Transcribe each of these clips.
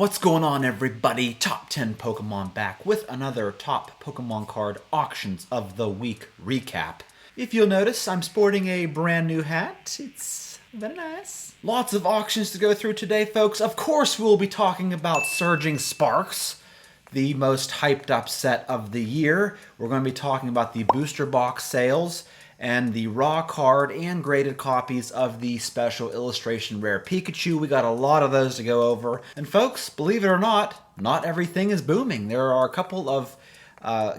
What's going on, everybody? Top 10 Pokemon back with another top Pokemon card auctions of the week recap. If you'll notice, I'm sporting a brand new hat. It's very nice. Lots of auctions to go through today, folks. Of course, we'll be talking about Surging Sparks, the most hyped up set of the year. We're going to be talking about the booster box sales and the raw card and graded copies of the special illustration rare Pikachu. We got a lot of those to go over. And folks, believe it or not everything is booming. There are a couple of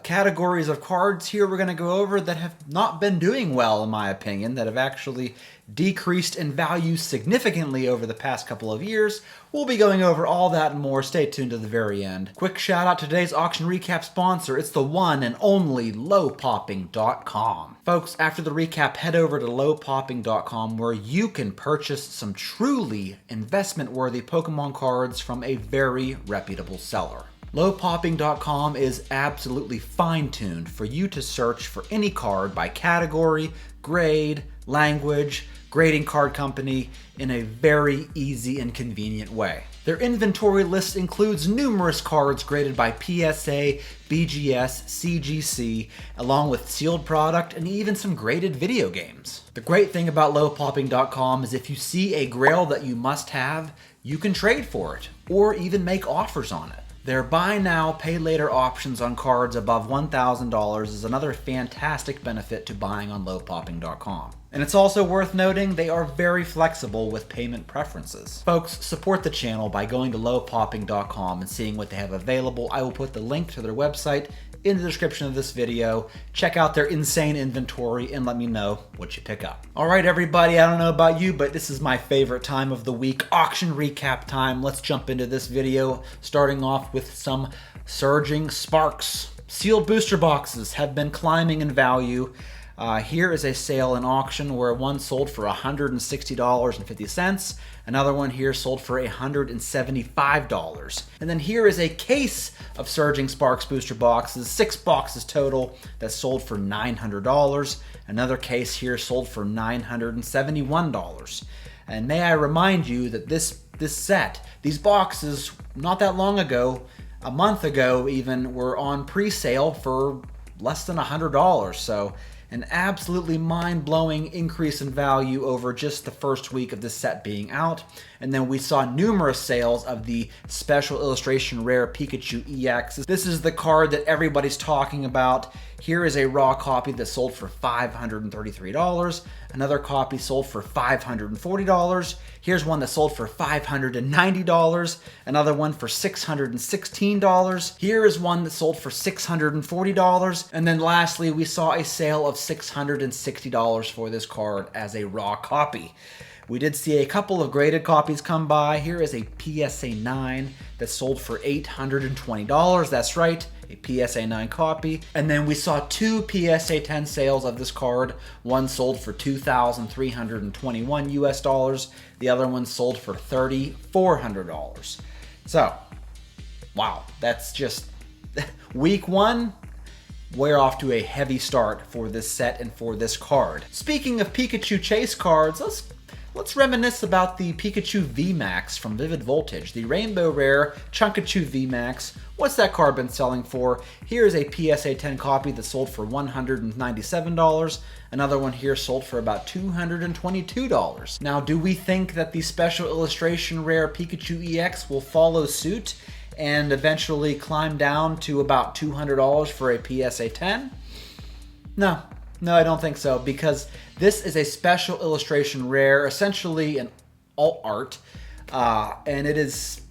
categories of cards here we're going to go over that have not been doing well, in my opinion, that have actually decreased in value significantly over the past couple of years. We'll be going over all that and more. Stay tuned to the very end. Quick shout out to today's auction recap sponsor. It's the one and only lowpopping.com. Folks, after the recap, head over to lowpopping.com where you can purchase some truly investment-worthy Pokemon cards from a very reputable seller. Lowpopping.com is absolutely fine-tuned for you to search for any card by category, grade, language, grading card company in a very easy and convenient way. Their inventory list includes numerous cards graded by PSA, BGS, CGC, along with sealed product and even some graded video games. The great thing about lowpopping.com is if you see a grail that you must have, you can trade for it or even make offers on it. Their buy now, pay later options on cards above $1,000 is another fantastic benefit to buying on lowpopping.com. And it's also worth noting they are very flexible with payment preferences. Folks, support the channel by going to lowpopping.com and seeing what they have available. I will put the link to their website in the description of this video. Check out their insane inventory and let me know what you pick up. All right, everybody, I don't know about you, but this is my favorite time of the week, auction recap time. Let's jump into this video, starting off with some Surging Sparks. Sealed booster boxes have been climbing in value. Here is a sale and auction where one sold for $160.50. Another one here sold for $175. And then here is a case of Surging Sparks booster boxes, 6 boxes total, that sold for $900. Another case here sold for $971. And may I remind you that this set, these boxes, not that long ago, a month ago even, were on pre-sale for less than $100. So an absolutely mind-blowing increase in value over just the first week of this set being out. And then we saw numerous sales of the special illustration rare Pikachu EX. This is the card that everybody's talking about. Here is a raw copy that sold for $533. Another copy sold for $540. Here's one that sold for $590. Another one for $616. Here is one that sold for $640. And then lastly, we saw a sale of $660 for this card as a raw copy. We did see a couple of graded copies come by. Here is a PSA 9 that sold for $820. That's right, a PSA 9 copy. And then we saw 2 PSA 10 sales of this card. One sold for $2,321 US. The other one sold for $3,400. So, wow, that's just week one. We're off to a heavy start for this set and for this card. Speaking of Pikachu chase cards, let's reminisce about the Pikachu VMAX from Vivid Voltage, the Rainbow Rare Chunkachu VMAX. What's that card been selling for? Here's a PSA 10 copy that sold for $197. Another one here sold for about $222. Now, do we think that the special illustration rare Pikachu EX will follow suit and eventually climb down to about $200 for a PSA 10? No, I don't think so, because this is a special illustration rare, essentially an alt art, and it is,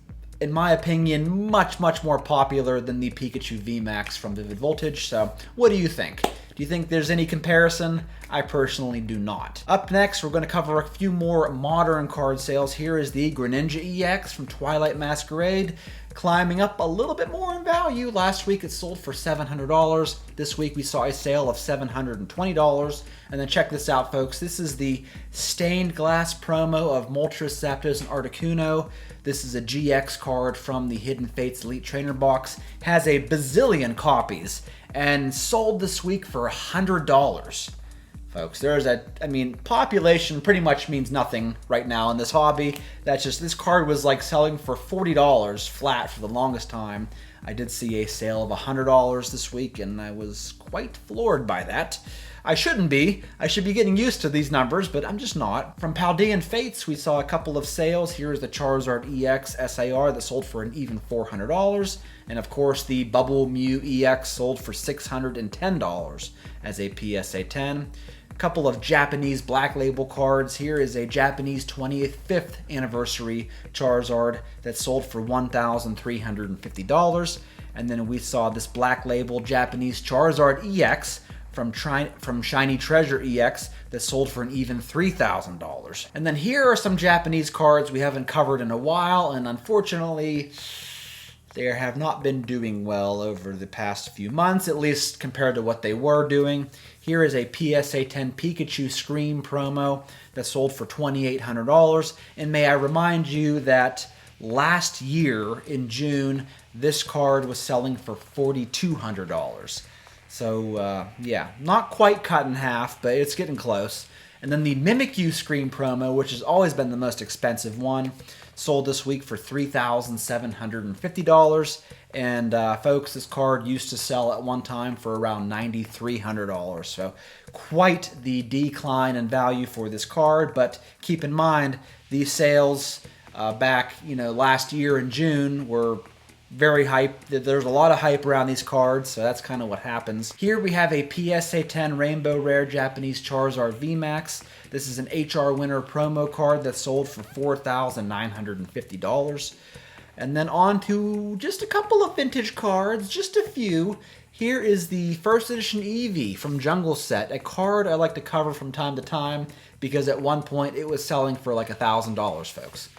in my opinion, much more popular than the Pikachu VMAX from Vivid Voltage. So what do you think? Do you think there's any comparison? I personally do not. Up next, we're going to cover a few more modern card sales. Here is the Greninja EX from Twilight Masquerade, climbing up a little bit more in value. Last week it sold for $700. This week we saw a sale of $720. And then check this out, folks. This is the stained glass promo of Moltres, Zapdos, and Articuno. This is a GX card from the Hidden Fates Elite Trainer box. Has a bazillion copies and sold this week for $100. folks. Population pretty much means nothing right now in this hobby. That's just, this card was like selling for $40 flat for the longest time. I did see a sale of $100 this week, and I was quite floored by that. I shouldn't be. I should be getting used to these numbers, but I'm just not. From Paldean Fates, we saw a couple of sales. Here's the Charizard EX SAR that sold for an even $400. And of course, the Bubble Mew EX sold for $610 as a PSA 10. A couple of Japanese Black Label cards. Here is a Japanese 25th anniversary Charizard that sold for $1,350. And then we saw this Black Label Japanese Charizard EX from Shiny Treasure EX that sold for an even $3,000. And then here are some Japanese cards we haven't covered in a while, and unfortunately, they have not been doing well over the past few months, at least compared to what they were doing. Here is a PSA 10 Pikachu Scream promo that sold for $2,800. And may I remind you that last year in June, this card was selling for $4,200. So, yeah, not quite cut in half, but it's getting close. And then the Mimikyu Scream promo, which has always been the most expensive one, sold this week for $3,750. And, folks, this card used to sell at one time for around $9,300. So, quite the decline in value for this card. But keep in mind, these sales back, last year in June were very hype. There's a lot of hype around these cards, so that's kind of what happens. Here we have a PSA 10 Rainbow Rare Japanese Charizard VMAX. This is an HR Winner promo card that sold for $4,950. And then on to just a couple of vintage cards, just a few. Here is the first edition Eevee from Jungle Set, a card I like to cover from time to time because at one point it was selling for like $1,000, folks.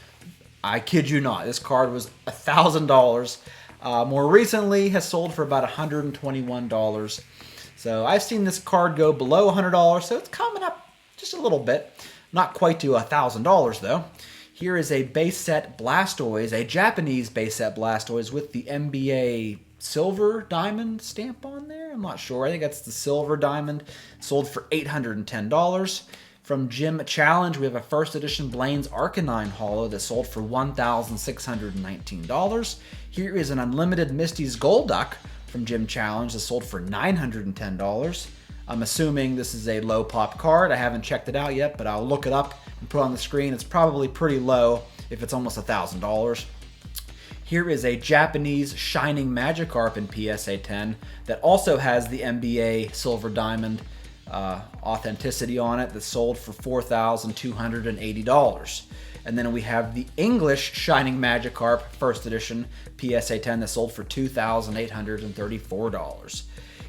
I kid you not, this card was $1,000. More recently has sold for about $121. So I've seen this card go below $100, so it's coming up just a little bit. Not quite to $1,000 though. Here is a base set Blastoise, a Japanese base set Blastoise with the NBA Silver Diamond stamp on there. I'm not sure. I think that's the Silver Diamond. Sold for $810. From Gym Challenge, we have a first edition Blaine's Arcanine Holo that sold for $1,619. Here is an unlimited Misty's Golduck from Gym Challenge that sold for $910. I'm assuming this is a low pop card. I haven't checked it out yet, but I'll look it up and put it on the screen. It's probably pretty low if it's almost $1,000. Here is a Japanese Shining Magikarp in PSA 10 that also has the NBA Silver Diamond authenticity on it that sold for $4,280. And then we have the English Shining Magikarp first edition PSA 10 that sold for $2,834.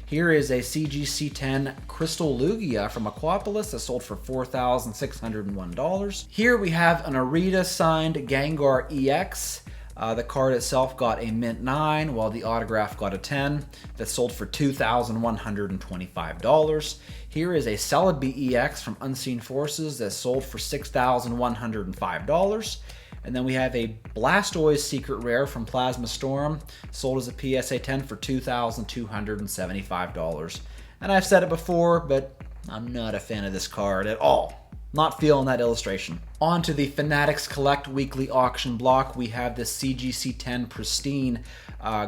Here is a CGC 10 Crystal Lugia from Aquapolis that sold for $4,601. Here we have an Arita signed Gengar EX. The card itself got a mint 9, while the autograph got a 10. That sold for $2,125. Here is a Celebi EX from Unseen Forces that sold for $6,105. And then we have a Blastoise Secret Rare from Plasma Storm, sold as a PSA 10 for $2,275. And I've said it before, but I'm not a fan of this card at all. Not feeling that illustration. On to the Fanatics Collect weekly auction block. We have this CGC 10 Pristine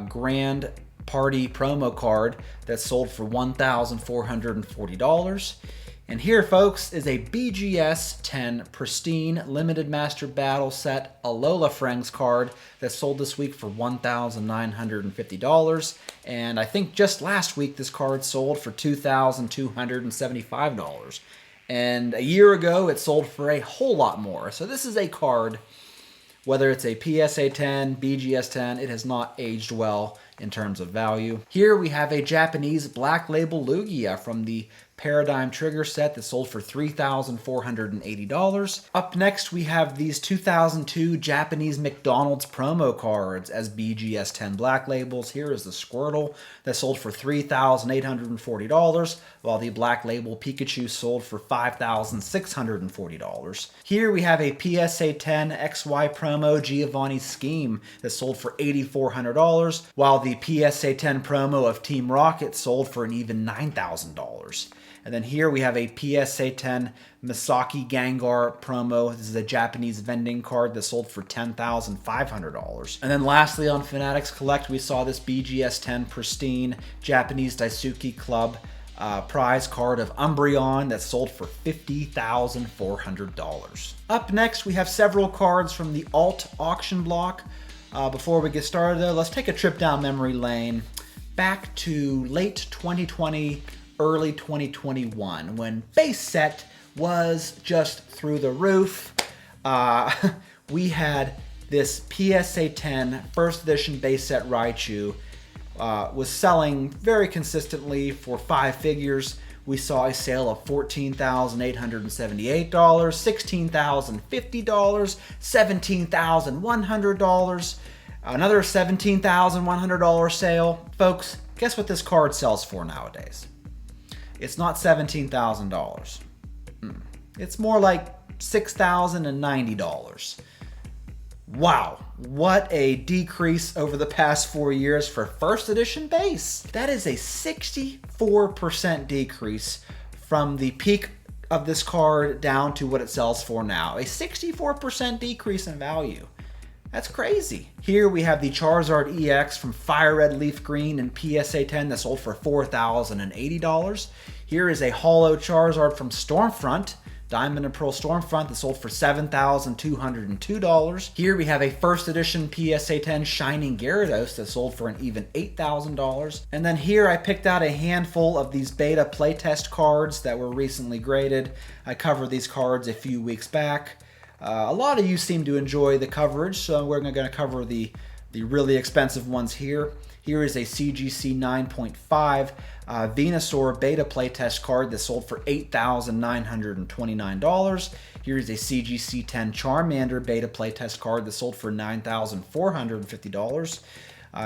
Grand Party promo card that sold for $1,440. And here, folks, is a BGS 10 Pristine Limited Master Battle Set Alola Frangs card that sold this week for $1,950. And I think just last week this card sold for $2,275. And a year ago, it sold for a whole lot more. So this is a card, whether it's a PSA 10, BGS 10, it has not aged well in terms of value. Here we have a Japanese Black Label Lugia from the Paradigm Trigger set that sold for $3,480. Up next, we have these 2002 Japanese McDonald's promo cards as BGS 10 Black Labels. Here is the Squirtle that sold for $3,840, while the Black Label Pikachu sold for $5,640. Here we have a PSA 10 XY promo Giovanni Scheme that sold for $8,400, while the PSA 10 promo of Team Rocket sold for an even $9,000. And then here we have a PSA 10 Misaki Gengar promo. This is a Japanese vending card that sold for $10,500. And then lastly on Fanatics Collect, we saw this BGS 10 Pristine Japanese Daisuke Club prize card of Umbreon that sold for $50,400. Up next, we have several cards from the alt auction block. Before we get started though, let's take a trip down memory lane back to late 2020, early 2021, when base set was just through the roof. We had this PSA 10 first edition base set Raichu was selling very consistently for 5 figures. We saw a sale of $14,878, $16,050, $17,100, another $17,100 sale. Folks, guess what this card sells for nowadays? It's not $17,000. It's more like $6,090. Wow, what a decrease over the past 4 years for first edition base. That is a 64% decrease from the peak of this card down to what it sells for now. A 64% decrease in value. That's crazy. Here we have the Charizard EX from Fire Red Leaf Green and PSA 10 that sold for $4,080. Here is a holo Charizard from Stormfront, Diamond and Pearl Stormfront, that sold for $7,202. Here we have a first edition PSA 10 Shining Gyarados that sold for an even $8,000. And then here I picked out a handful of these beta playtest cards that were recently graded. I covered these cards a few weeks back. A lot of you seem to enjoy the coverage, so we're going to cover the really expensive ones here. Here is a CGC 9.5 Venusaur beta playtest card that sold for $8,929. Here is a CGC 10 Charmander beta playtest card that sold for $9,450.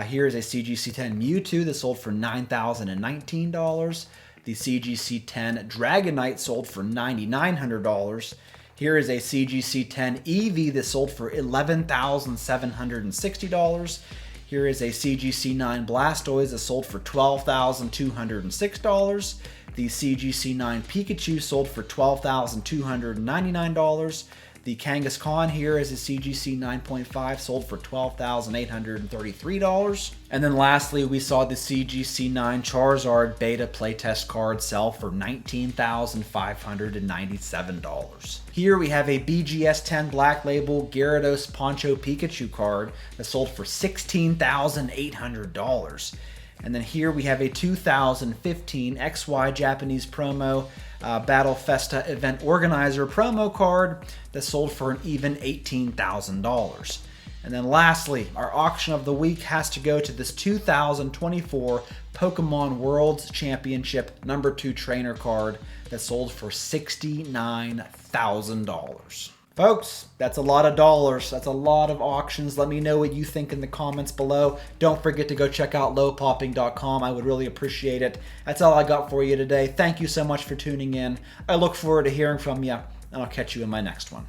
Here is a CGC 10 Mewtwo that sold for $9,019. The CGC 10 Dragonite sold for $9,900. Here is a CGC 10 Eevee that sold for $11,760. Here is a CGC 9 Blastoise that sold for $12,206. The CGC 9 Pikachu sold for $12,299. The Kangaskhan here is a CGC 9.5, sold for $12,833. And then lastly, we saw the CGC 9 Charizard beta playtest card sell for $19,597. Here we have a BGS 10 Black Label Gyarados Poncho Pikachu card that sold for $16,800. And then here we have a 2015 XY Japanese promo Battle Festa event organizer promo card that sold for an even $18,000. And then lastly, our auction of the week has to go to this 2024 Pokemon World Championship #2 trainer card that sold for $69,000. Folks, that's a lot of dollars. That's a lot of auctions. Let me know what you think in the comments below. Don't forget to go check out lowpopping.com. I would really appreciate it. That's all I got for you today. Thank you so much for tuning in. I look forward to hearing from you, and I'll catch you in my next one.